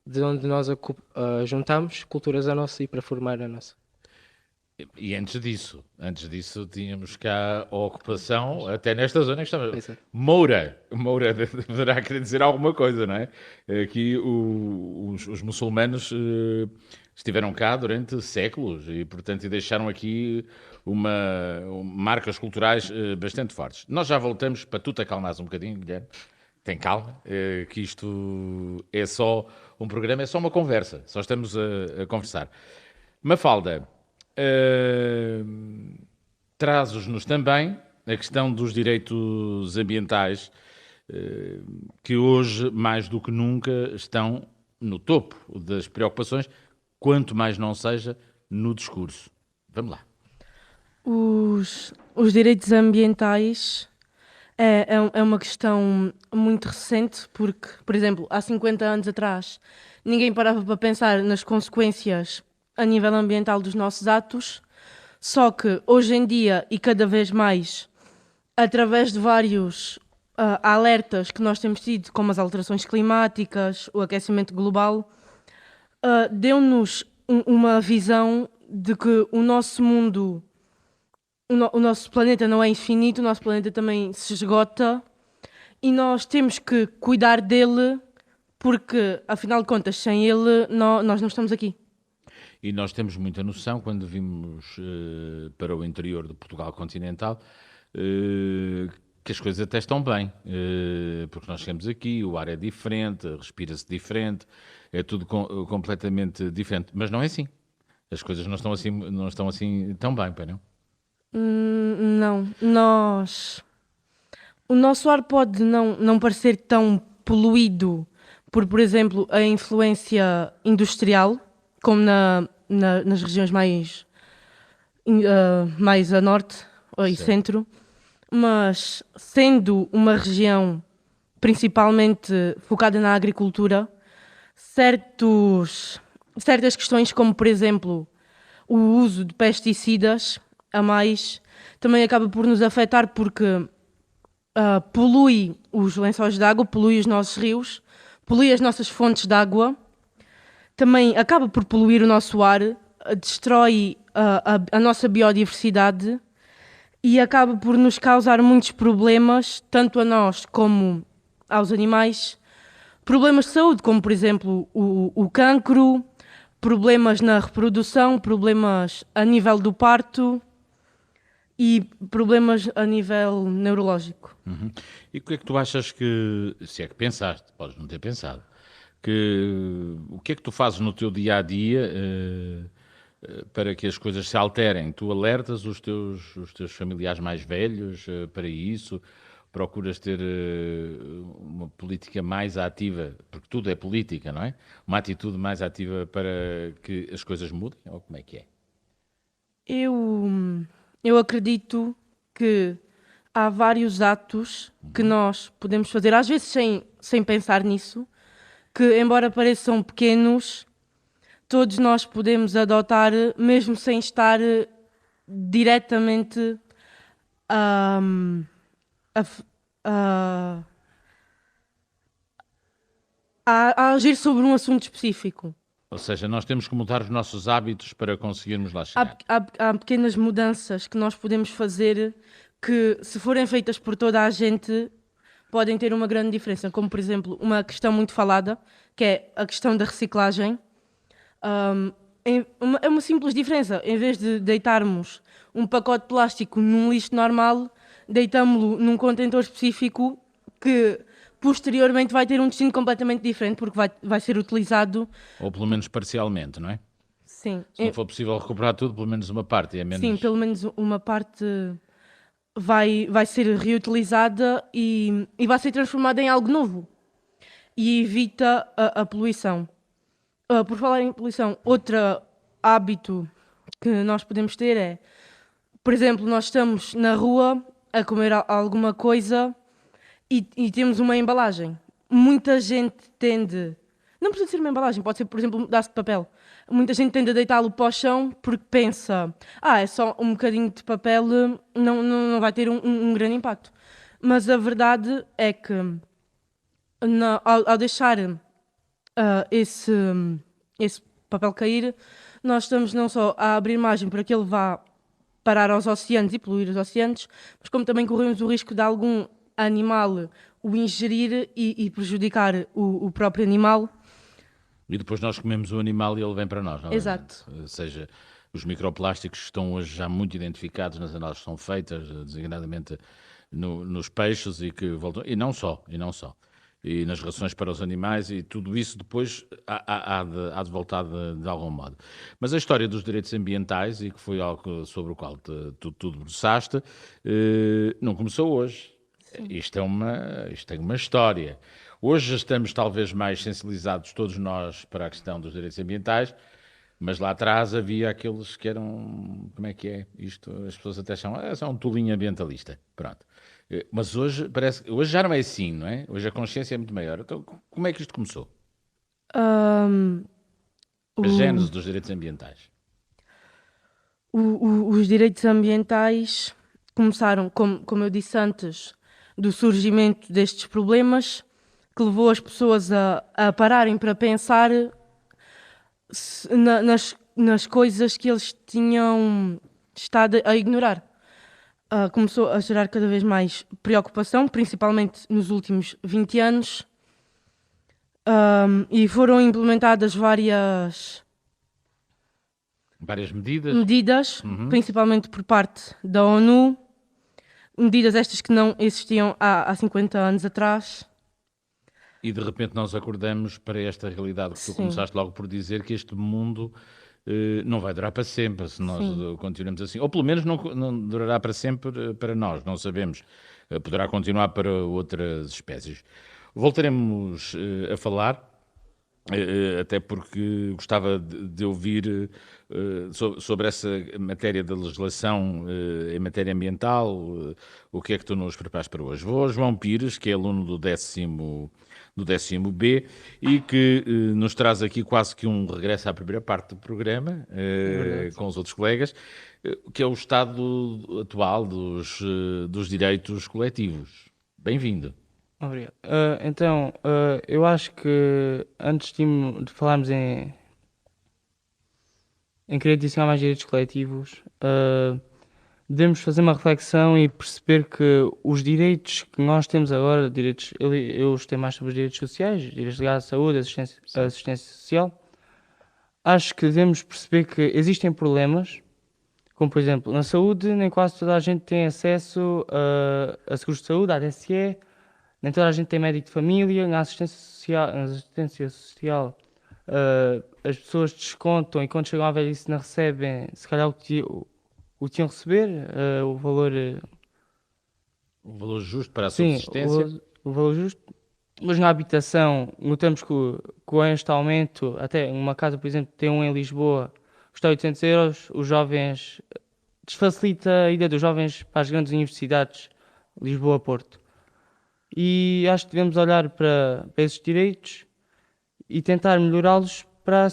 de onde nós juntamos culturas a nossa e para formar a nossa. E antes disso tínhamos cá a ocupação, até nesta zona que estamos. Exato. Moura deverá querer dizer alguma coisa, não é? Aqui os muçulmanos estiveram cá durante séculos e, portanto, deixaram aqui marcas culturais bastante fortes. Nós já voltamos, para tu te acalmares um bocadinho, Guilherme. Tem calma, que isto é só um programa, é só uma conversa, só estamos a conversar. Mafalda, trazes-nos também a questão dos direitos ambientais, que hoje, mais do que nunca, estão no topo das preocupações, quanto mais não seja no discurso. Vamos lá. Os direitos ambientais é uma questão muito recente, porque, por exemplo, há 50 anos atrás, ninguém parava para pensar nas consequências a nível ambiental dos nossos atos, só que hoje em dia, e cada vez mais, através de vários alertas que nós temos tido, como as alterações climáticas, o aquecimento global, deu-nos uma visão de que o nosso mundo, o nosso planeta não é infinito, o nosso planeta também se esgota e nós temos que cuidar dele porque, afinal de contas, sem ele nós não estamos aqui. E nós temos muita noção, quando vimos para o interior do Portugal continental, que as coisas até estão bem, porque nós chegamos aqui, o ar é diferente, respira-se diferente, é tudo completamente diferente. Mas não é assim. As coisas não estão assim tão bem, pai, não? Não. O nosso ar pode não parecer tão poluído por exemplo, a influência industrial, como nas regiões mais a norte e centro, mas sendo uma região principalmente focada na agricultura, certas questões como, por exemplo, o uso de pesticidas a mais, também acaba por nos afetar porque polui os lençóis de água, polui os nossos rios, polui as nossas fontes de água, também acaba por poluir o nosso ar, destrói a nossa biodiversidade e acaba por nos causar muitos problemas, tanto a nós como aos animais. Problemas de saúde, como por exemplo o cancro, problemas na reprodução, problemas a nível do parto e problemas a nível neurológico. Uhum. E o que é que tu achas que, se é que pensaste, podes não ter pensado, o que é que tu fazes no teu dia-a-dia para que as coisas se alterem? Tu alertas os teus familiares mais velhos para isso? Procuras ter uma política mais ativa, porque tudo é política, não é? Uma atitude mais ativa para que as coisas mudem? Ou como é que é? Eu acredito que há vários atos que nós podemos fazer, às vezes sem pensar nisso, que embora pareçam pequenos, todos nós podemos adotar, mesmo sem estar diretamente a agir sobre um assunto específico. Ou seja, nós temos que mudar os nossos hábitos para conseguirmos lá chegar. Há pequenas mudanças que nós podemos fazer que, se forem feitas por toda a gente, podem ter uma grande diferença. Como, por exemplo, uma questão muito falada, que é a questão da reciclagem. É uma simples diferença. Em vez de deitarmos um pacote de plástico num lixo normal, deitámo-lo num contentor específico que posteriormente vai ter um destino completamente diferente, porque vai ser utilizado... Ou pelo menos parcialmente, não é? Sim. Se não for possível recuperar tudo, pelo menos uma parte. É menos... Sim, pelo menos uma parte vai ser reutilizada e vai ser transformada em algo novo. E evita a poluição. Por falar em poluição, outro hábito que nós podemos ter é, por exemplo, nós estamos na rua a comer alguma coisa e temos uma embalagem. Muita gente tende... Não precisa ser uma embalagem, pode ser, por exemplo, um pedaço de papel. Muita gente tende a deitá-lo para o chão porque pensa é só um bocadinho de papel, não vai ter um grande impacto. Mas a verdade é que ao deixar esse papel cair, nós estamos não só a abrir margem para que ele vá parar aos oceanos e poluir os oceanos, mas como também corremos o risco de algum animal o ingerir e prejudicar o próprio animal. E depois nós comemos o animal e ele vem para nós, não é? Exato. Ou seja, os microplásticos estão hoje já muito identificados nas análises que são feitas, designadamente nos peixes e que voltam, e não só, e nas rações para os animais, e tudo isso depois há de voltar de algum modo. Mas a história dos direitos ambientais, e que foi algo sobre o qual tu debruçaste, não começou hoje. Isto tem uma história. Hoje estamos talvez mais sensibilizados todos nós para a questão dos direitos ambientais, mas lá atrás havia aqueles que eram, como é que é isto? As pessoas até chamam, é um tolinho ambientalista. Pronto. Mas hoje hoje já não é assim, não é? Hoje a consciência é muito maior. Então, como é que isto começou? A gênese dos direitos ambientais. Os direitos ambientais começaram, como eu disse antes, do surgimento destes problemas, que levou as pessoas a pararem para pensar nas coisas que eles tinham estado a ignorar. Começou a gerar cada vez mais preocupação, principalmente nos últimos 20 anos, e foram implementadas várias medidas, principalmente por parte da ONU, medidas estas que não existiam há 50 anos atrás. E de repente nós acordamos para esta realidade que tu começaste logo por dizer, que este mundo não vai durar para sempre se nós continuamos assim. Ou pelo menos não durará para sempre para nós, não sabemos. Poderá continuar para outras espécies. Voltaremos a falar, até porque gostava de ouvir sobre essa matéria da legislação em matéria ambiental, o que é que tu nos preparas para hoje. Vou ao João Pires, que é aluno do 10º B e que nos traz aqui quase que um regresso à primeira parte do programa, com os outros colegas, que é o estado atual dos direitos coletivos. Bem-vindo. Obrigado. Então, eu acho que antes de falarmos em querer adicionar mais direitos coletivos, devemos fazer uma reflexão e perceber que os direitos que nós temos agora, eu estou mais sobre os direitos sociais, direitos ligados à saúde, assistência social, acho que devemos perceber que existem problemas, como por exemplo, na saúde nem quase toda a gente tem acesso a seguros de saúde, à DSE, nem toda a gente tem médico de família, na assistência social as pessoas descontam e quando chegam à velhice não recebem, se calhar o que tinham a receber, o valor justo para a subsistência. O valor justo. Mas na habitação, notamos que com este aumento, até uma casa, por exemplo, tem um em Lisboa, custa 800 euros, os jovens, desfacilita a ida dos jovens para as grandes universidades, Lisboa-Porto. E acho que devemos olhar para esses direitos e tentar melhorá-los para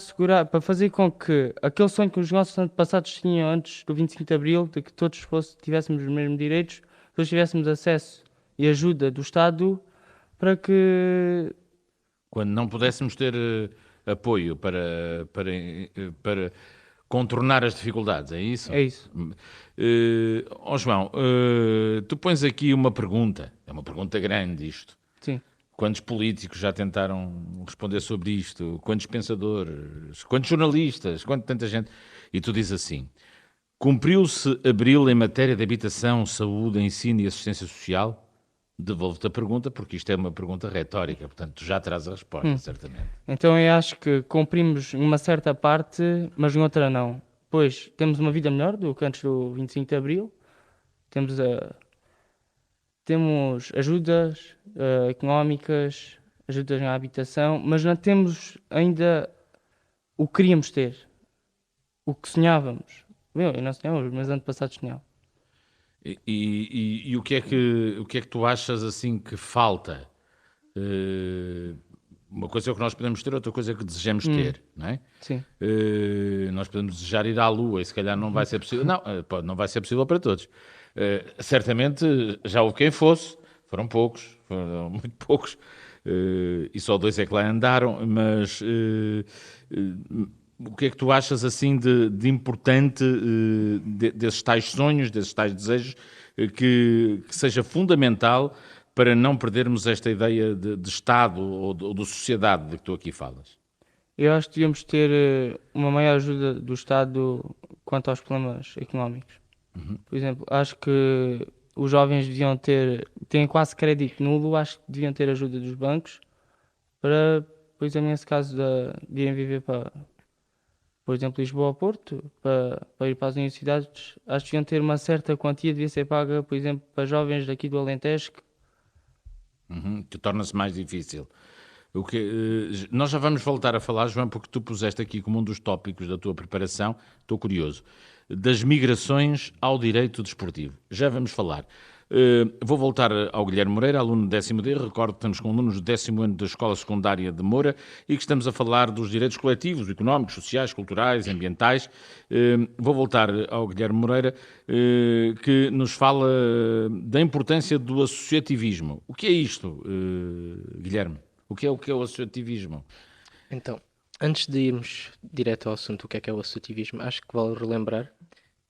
fazer com que aquele sonho que os nossos antepassados tinham antes do 25 de Abril, de que todos tivéssemos os mesmos direitos, todos tivéssemos acesso e ajuda do Estado para que... Quando não pudéssemos ter apoio para contornar as dificuldades, é isso? É isso. João, tu pões aqui uma pergunta, é uma pergunta grande isto. Sim. Quantos políticos já tentaram responder sobre isto? Quantos pensadores? Quantos jornalistas? Tanta gente? E tu dizes assim, cumpriu-se Abril em matéria de habitação, saúde, ensino e assistência social? Devolvo-te a pergunta, porque isto é uma pergunta retórica, portanto tu já terás a resposta, certamente. Então eu acho que cumprimos uma certa parte, mas noutra não. Pois temos uma vida melhor do que antes do 25 de Abril, temos ajudas económicas, ajudas na habitação, mas não temos ainda o que queríamos ter, o que sonhávamos. Eu não sonhava, os meus antepassados sonhavam. E o que é que tu achas assim que falta? Uma coisa é o que nós podemos ter, outra coisa é o que desejamos ter, não é? Sim. Nós podemos desejar ir à Lua e se calhar não vai ser possível. Não vai ser possível para todos. Certamente já houve quem fosse, foram muito poucos, e só 2 é que lá andaram, mas O que é que tu achas assim de importante desses tais sonhos, desses tais desejos, que seja fundamental para não perdermos esta ideia de Estado ou de sociedade de que tu aqui falas? Eu acho que devíamos ter uma maior ajuda do Estado quanto aos problemas económicos. Por exemplo, acho que os jovens têm quase crédito nulo, acho que deviam ter ajuda dos bancos para, por exemplo, nesse caso de irem viver para, por exemplo, Lisboa ou Porto, para ir para as universidades, acho que deviam ter uma certa quantia, devia ser paga, por exemplo, para jovens daqui do Alentejo. Que torna-se mais difícil. Nós já vamos voltar a falar, João, porque tu puseste aqui como um dos tópicos da tua preparação, estou curioso, das migrações ao direito desportivo. Já vamos falar. Vou voltar ao Guilherme Moreira, aluno do 10º D. Recordo que estamos com alunos do 10º ano da Escola Secundária de Moura e que estamos a falar dos direitos coletivos, económicos, sociais, culturais, ambientais. Vou voltar ao Guilherme Moreira, que nos fala da importância do associativismo. O que é isto, Guilherme? O que é o associativismo? Então, antes de irmos direto ao assunto, o que é o associativismo, acho que vale relembrar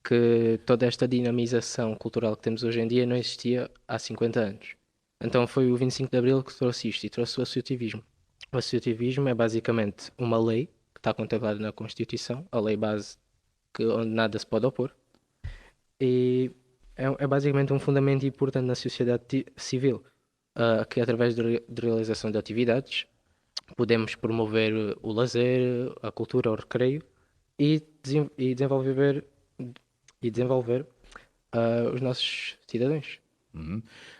que toda esta dinamização cultural que temos hoje em dia não existia há 50 anos. Então foi o 25 de Abril que trouxe isto e trouxe o associativismo. O associativismo é basicamente uma lei que está contemplada na Constituição, a lei base onde nada se pode opor, e é basicamente um fundamento importante na sociedade civil, que através de realização de atividades podemos promover o lazer, a cultura, o recreio e desenvolver os nossos cidadãos.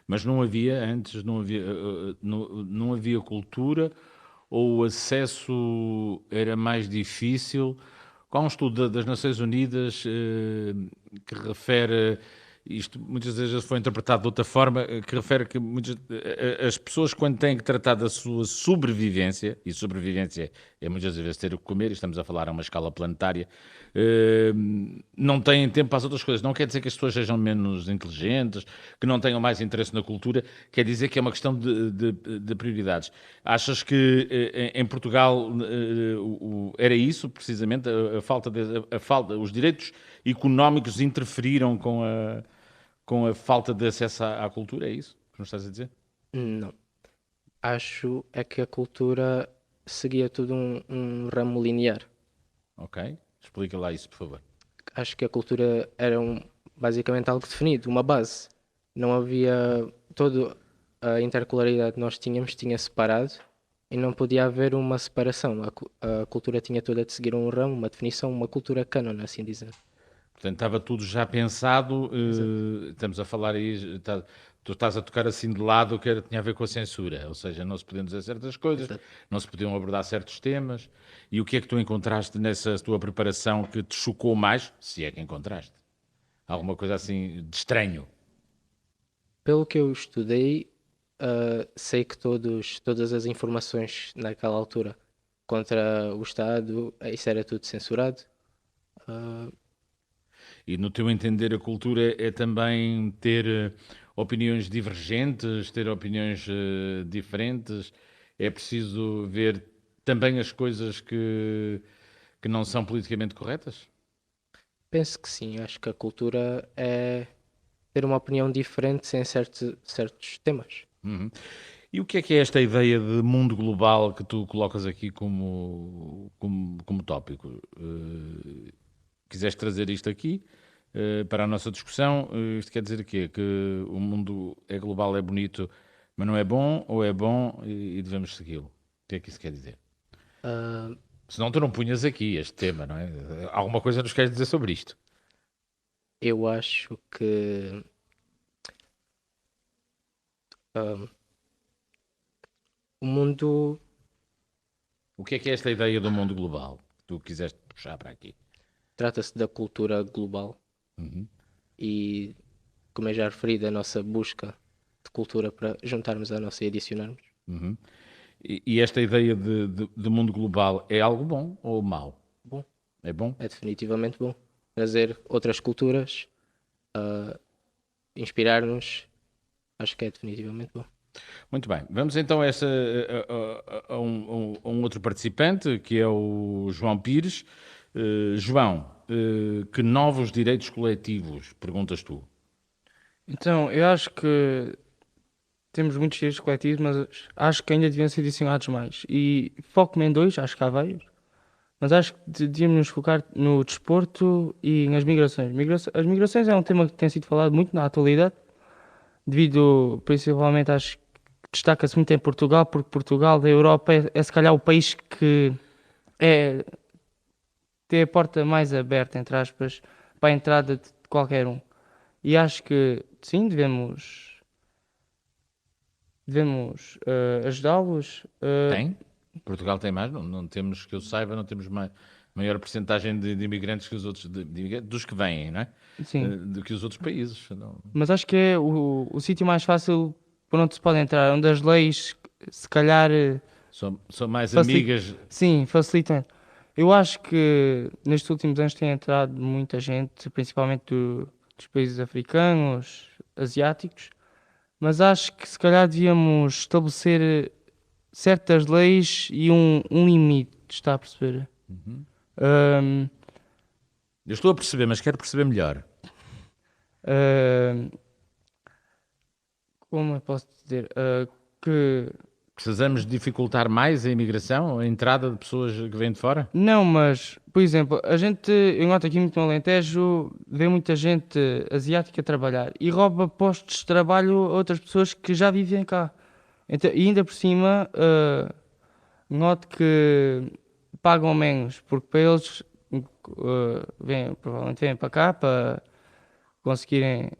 Mas não havia antes, não havia cultura ou o acesso era mais difícil? Há um estudo das Nações Unidas que refere, isto muitas vezes foi interpretado de outra forma, que refere que as pessoas quando têm que tratar da sua sobrevivência, e sobrevivência é muitas vezes ter o que comer, e estamos a falar a uma escala planetária, não têm tempo para as outras coisas. Não quer dizer que as pessoas sejam menos inteligentes, que não tenham mais interesse na cultura, quer dizer que é uma questão de prioridades. Achas que em Portugal era isso, precisamente, a falta, os direitos económicos interferiram com a falta de acesso à cultura, é isso que nos estás a dizer? Não. Acho é que a cultura seguia tudo um ramo linear. Ok. Explica lá isso, por favor. Acho que a cultura era basicamente algo definido, uma base. Não havia toda a intercularidade que nós tínhamos, tinha separado e não podia haver uma separação. A cultura tinha toda de seguir um ramo, uma definição, uma cultura canon, assim dizer. Portanto, estava tudo já pensado, estamos a falar aí, tu estás a tocar assim de lado o que tinha a ver com a censura, ou seja, não se podiam dizer certas coisas, não se podiam abordar certos temas. E o que é que tu encontraste nessa tua preparação que te chocou mais, se é que encontraste? Alguma coisa assim de estranho? Pelo que eu estudei, sei que todas as informações naquela altura contra o Estado, isso era tudo censurado. E no teu entender a cultura é também ter opiniões divergentes, ter opiniões diferentes? É preciso ver também as coisas que não são politicamente corretas? Penso que sim, acho que a cultura é ter uma opinião diferente em certos temas. E o que é esta ideia de mundo global que tu colocas aqui como tópico? Quiseste trazer isto aqui para a nossa discussão? Isto quer dizer o quê? Que o mundo é global, é bonito, mas não é bom, ou é bom e devemos segui-lo? O que é que isso quer dizer? Senão tu não punhas aqui este tema, não é? Alguma coisa nos queres dizer sobre isto? Eu acho que o mundo O que é esta ideia do mundo global que tu quiseste puxar para aqui? trata-se da cultura global e, como eu já referi, da nossa busca de cultura para juntarmos a nossa e adicionarmos. E esta ideia de mundo global é algo bom ou mau? Bom, É bom? é definitivamente bom. Trazer outras culturas, inspirar-nos, acho que é definitivamente bom. Muito bem, vamos então a um outro participante, que é o João Pires. João, que novos direitos coletivos, perguntas tu? Então, eu acho que temos muitos direitos coletivos, mas acho que ainda deviam ser adicionados mais. E foco-me em dois, acho que há vários, mas acho que devíamos nos focar no desporto e nas migrações. As migrações é um tema que tem sido falado muito na atualidade, devido principalmente, acho que destaca-se muito em Portugal, porque Portugal da Europa é se calhar o país que é, tem a porta mais aberta, entre aspas, para a entrada de qualquer um. E acho que sim, devemos ajudá-los. Tem? Portugal tem mais? Não temos, que eu saiba, não temos maior porcentagem de imigrantes que os outros, dos que vêm, não é? Sim, Do que os outros países. mas acho que é o sítio mais fácil por onde se pode entrar, onde as leis, se calhar, São mais Facilita- amigas. sim, facilitam. Eu acho que nestes últimos anos tem entrado muita gente, principalmente dos países africanos, asiáticos, mas acho que se calhar devíamos estabelecer certas leis e um limite, está a perceber? Ahm, Eu estou a perceber, mas quero perceber melhor. ahm, como eu posso dizer? Que Precisamos dificultar mais a imigração, a entrada de pessoas que vêm de fora? não, mas, por exemplo, eu noto aqui muito no Alentejo, vê muita gente asiática a trabalhar e rouba postos de trabalho a outras pessoas que já vivem cá. Então, e ainda por cima, noto que pagam menos, porque para eles provavelmente vêm para cá para conseguirem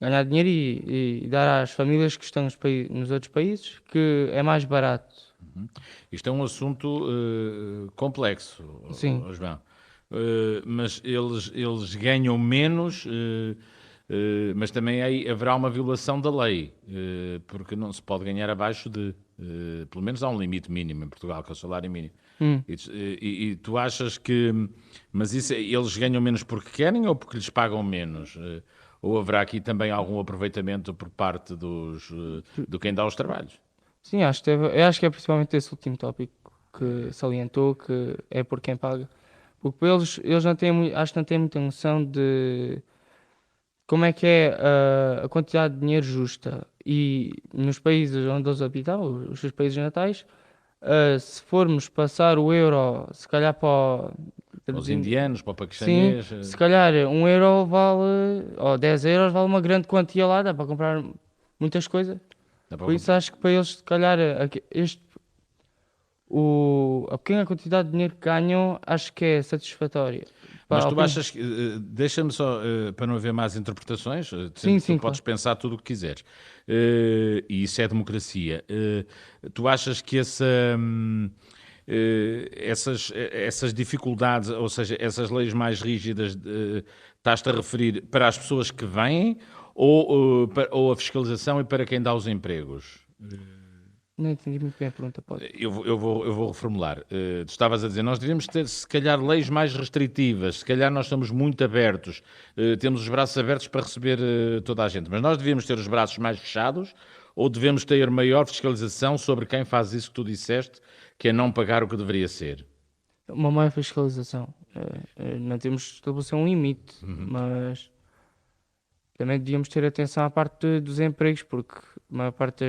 ganhar dinheiro e dar às famílias que estão nos outros países, que é mais barato. Isto é um assunto complexo, Sim. João. Mas eles ganham menos, mas também aí haverá uma violação da lei, porque não se pode ganhar abaixo de, pelo menos há um limite mínimo em Portugal, que é o salário mínimo. E tu achas que, mas isso, eles ganham menos porque querem ou porque lhes pagam menos? Ou haverá aqui também algum aproveitamento por parte de quem dá os trabalhos? Sim, eu acho que é principalmente esse último tópico que salientou, que é por quem paga. Porque para eles não têm, acho que não têm muita noção de como é que é a quantidade de dinheiro justa. E nos países onde eles habitavam, os seus países natais, se formos passar o euro, se calhar Para os indianos, para o sim, paquistanês. se calhar um euro vale, ou 10 euros vale uma grande quantia lá, dá para comprar muitas coisas. Dá para Por isso acho que para eles, se calhar, a pequena quantidade de dinheiro que ganham, acho que é satisfatória. Mas Pá, tu achas que, deixa-me só, para não haver más interpretações, Sim, tu sim, podes claro. pensar tudo o que quiseres. E isso é democracia. Tu achas que essas dificuldades, ou seja, essas leis mais rígidas, estás-te a referir para as pessoas que vêm ou a fiscalização e para quem dá os empregos? Não entendi muito bem a pergunta, pode. Eu vou reformular. Tu estavas a dizer, nós devíamos ter, se calhar, leis mais restritivas, se calhar nós estamos muito abertos, temos os braços abertos para receber toda a gente, mas nós devíamos ter os braços mais fechados ou devemos ter maior fiscalização sobre quem faz isso que tu disseste, que é não pagar o que deveria ser? Uma maior fiscalização. Não temos de estabelecer um limite, mas também devíamos ter atenção à parte dos empregos, porque a maior parte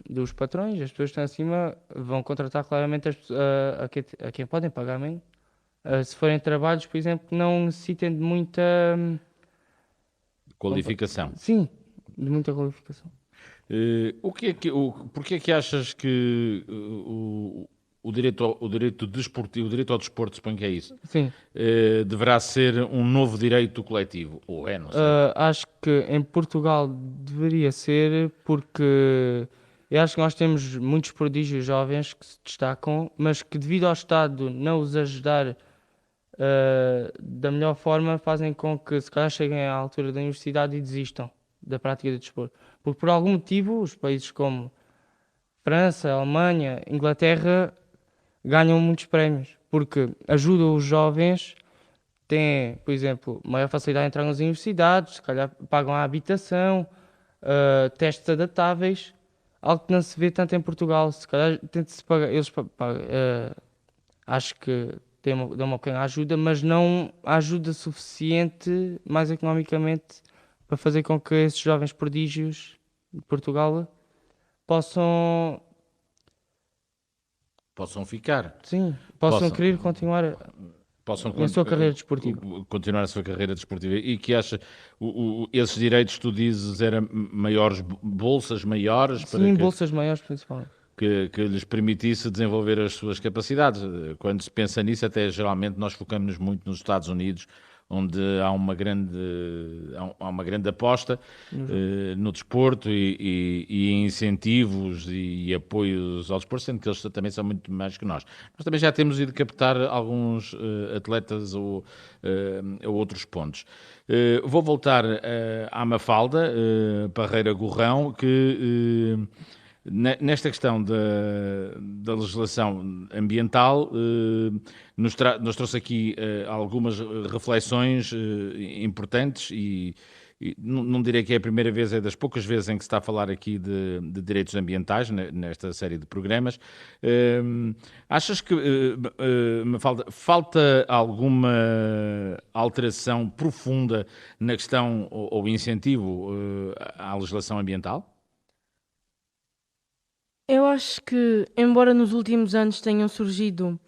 dos patrões, as pessoas que estão acima, vão contratar claramente a quem podem pagar menos. Se forem trabalhos, por exemplo, que não necessitem de muita. Qualificação. Sim, de muita qualificação. Porquê é que achas que o direito desportivo, o direito ao desporto, suponho que é isso, Sim. deverá ser um novo direito coletivo? Ou é, não sei. Acho que em Portugal deveria ser, porque eu acho que nós temos muitos prodígios jovens que se destacam, mas que devido ao Estado não os ajudar da melhor forma, fazem com que se calhar cheguem à altura da universidade e desistam da prática do desporto. Porque por algum motivo os países como França, Alemanha, Inglaterra ganham muitos prémios, porque ajudam os jovens, têm, por exemplo, maior facilidade em entrar nas universidades, se calhar pagam a habitação, testes adaptáveis, algo que não se vê tanto em Portugal. Se calhar tenta-se pagar, acho que dão uma pequena ajuda, mas não ajuda suficiente, mais economicamente, para fazer com que esses jovens prodígios de Portugal possam ficar. Sim, Possam. querer continuar a sua carreira desportiva. Continuar a sua carreira desportiva. E que acha, esses direitos, tu dizes, eram maiores, bolsas maiores? Sim, bolsas maiores principalmente. Que lhes permitisse desenvolver as suas capacidades. Quando se pensa nisso, até geralmente nós focamos-nos muito nos Estados Unidos, onde há uma grande aposta no desporto e incentivos e apoios ao desporto, sendo que eles também são muito mais que nós. Nós também já temos ido captar alguns atletas ou a outros pontos. Vou voltar à Mafalda Parreira Gorrão, que nesta questão da legislação ambiental nos trouxe aqui algumas reflexões importantes e não direi que é a primeira vez, é das poucas vezes em que se está a falar aqui de direitos ambientais nesta série de programas. Achas que falta alguma alteração profunda na questão ou incentivo à legislação ambiental? Eu acho que, embora nos últimos anos tenham surgido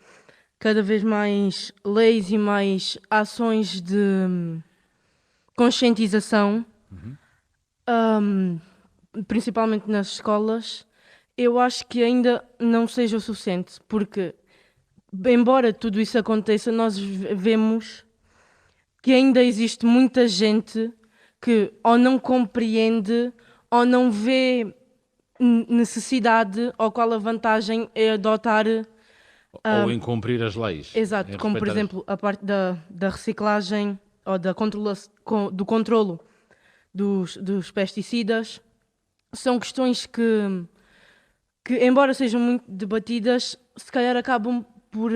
cada vez mais leis e mais ações de conscientização, principalmente nas escolas, eu acho que ainda não seja o suficiente, porque, embora tudo isso aconteça, nós vemos que ainda existe muita gente que ou não compreende ou não vê necessidade ou qual a vantagem é adotar ou incumprir as leis. Exato, como por exemplo a parte da reciclagem ou do controlo dos pesticidas. São questões que embora sejam muito debatidas, se calhar acabam por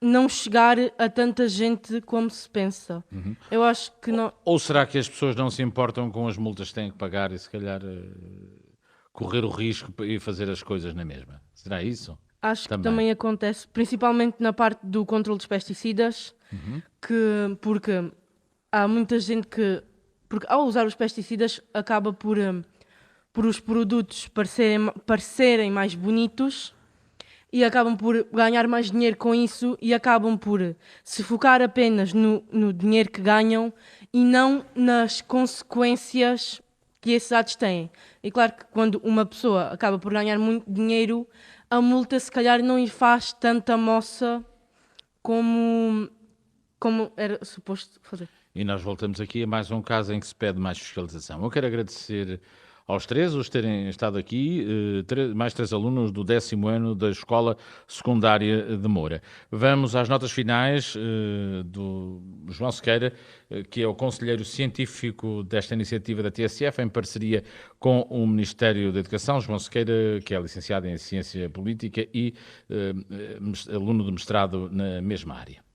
não chegar a tanta gente como se pensa. Eu acho que não. Ou será que as pessoas não se importam com as multas que têm que pagar e se calhar correr o risco e fazer as coisas na mesma? Será isso? Acho que também acontece, principalmente na parte do controle dos pesticidas, porque há muita gente que, porque ao usar os pesticidas, acaba por os produtos parecerem mais bonitos e acabam por ganhar mais dinheiro com isso e acabam por se focar apenas no dinheiro que ganham e não nas consequências que esses atos têm. E claro que quando uma pessoa acaba por ganhar muito dinheiro, a multa se calhar não lhe faz tanta moça como era suposto fazer. E nós voltamos aqui a mais um caso em que se pede mais fiscalização. Eu quero agradecer aos três os terem estado aqui, mais 3 alunos do 10º ano da Escola Secundária de Moura. Vamos às notas finais do João Sequeira, que é o conselheiro científico desta iniciativa da TSF, em parceria com o Ministério da Educação. João Sequeira, que é licenciado em Ciência Política e aluno de mestrado na mesma área.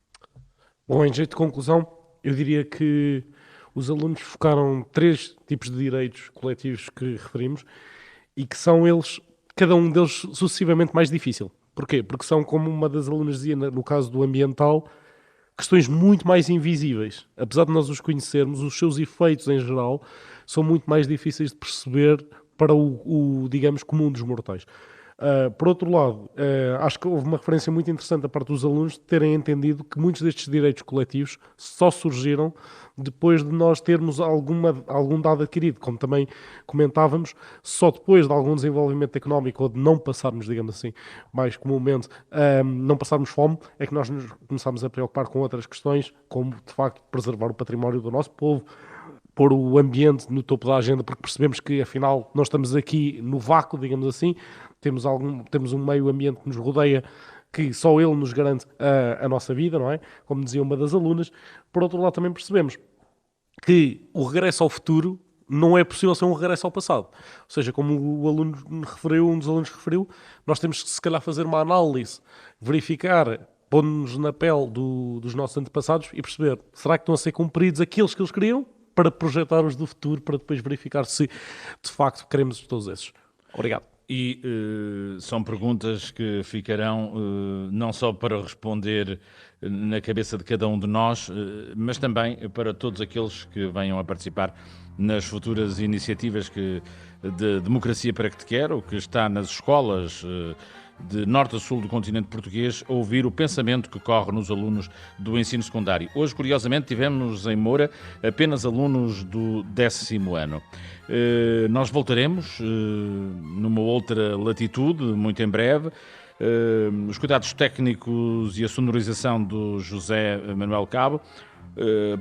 Bom, em jeito de conclusão, eu diria que os alunos focaram 3 tipos de direitos coletivos que referimos e que são eles, cada um deles, sucessivamente mais difícil. Porquê? Porque são, como uma das alunas dizia no caso do ambiental, questões muito mais invisíveis. Apesar de nós os conhecermos, os seus efeitos em geral são muito mais difíceis de perceber para o digamos, comum dos mortais. Por outro lado, acho que houve uma referência muito interessante da parte dos alunos de terem entendido que muitos destes direitos coletivos só surgiram depois de nós termos algum dado adquirido. Como também comentávamos, só depois de algum desenvolvimento económico ou de não passarmos, digamos assim, mais comumente, não passarmos fome, é que nós nos começámos a preocupar com outras questões, como de facto preservar o património do nosso povo, pôr o ambiente no topo da agenda, porque percebemos que afinal nós estamos aqui no vácuo, digamos assim, temos um meio ambiente que nos rodeia que só ele nos garante a nossa vida, não é? Como dizia uma das alunas. Por outro lado, também percebemos que o regresso ao futuro não é possível ser um regresso ao passado. Ou seja, como um dos alunos referiu, nós temos que se calhar fazer uma análise, verificar, pôr-nos na pele dos nossos antepassados e perceber, será que estão a ser cumpridos aqueles que eles queriam, para projetar os do futuro, para depois verificar se de facto queremos todos esses. Obrigado. E são perguntas que ficarão não só para responder na cabeça de cada um de nós, mas também para todos aqueles que venham a participar nas futuras iniciativas de Democracia para que te quero, que está nas escolas de norte a sul do continente português, a ouvir o pensamento que corre nos alunos do ensino secundário. Hoje, curiosamente, tivemos em Moura apenas alunos do 10º ano. Nós voltaremos numa outra latitude, muito em breve. Os cuidados técnicos e a sonorização do José Manuel Cabo.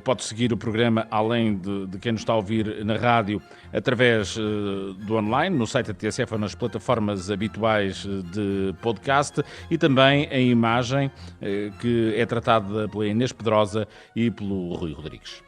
Pode seguir o programa, além de quem nos está a ouvir na rádio, através do online, no site da TSF ou nas plataformas habituais de podcast, e também em imagem, que é tratada pela Inês Pedrosa e pelo Rui Rodrigues.